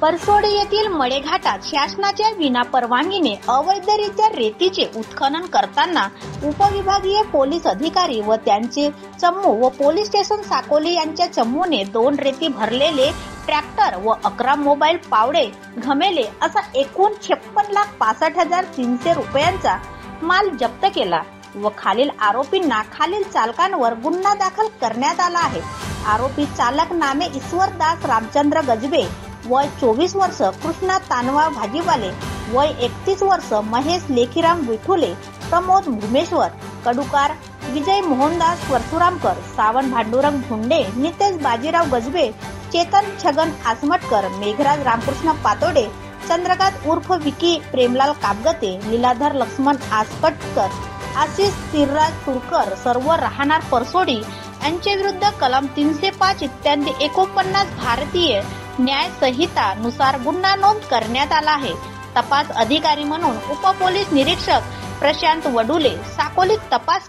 परसोडी येथील मळेघाटात शासनाच्या विनापरवानगीने अवैधरित्या रेतीचे उत्खनन करताना उपविभागीय पोलीस अधिकारी व त्यांचे चमू व पोलीस स्टेशन साकोली यांच्या चमूने 2 रेती भरलेले ट्रॅक्टर व 11 मोबाईल पावडे घमेले असा एकूण 56,65,300 रुपयांचा माल जप्त केला व खालील आरोपींना खालील चालकांवर गुन्हा दाखल करण्यात आला आहे। आरोपी चालक नामे ईश्वरदास रामचंद्र गजबे वय 24 वर्ष, कृष्णा तानवा भाजीवाले वय 31 वर्ष, महेश लेखीराम विठुले, प्रमोद भूमेश्वर कडुकार, विजय मोहनदास परशुरामकर, सावन भांडुरंग भुंडे, नितेश बाजीराव गजबे, चेतन छगन आसमटकर, मेघराज रामकृष्ण पातोडे, चंद्रकांत उर्फ विकी प्रेमलाल कापगते, लीलाधर लक्ष्मण आसकटकर, आशिष तिरराज तुरकर सर्व राहणार परसोडी यांच्या विरुद्ध कलम 305 इत्यादी 49 भारतीय न्याय संहिता नुसार गुन्हा नोंद करण्यात आला आहे। तपास अधिकारी म्हणून उपपोलीस निरीक्षक प्रशांत वडुले साकोलीत तपास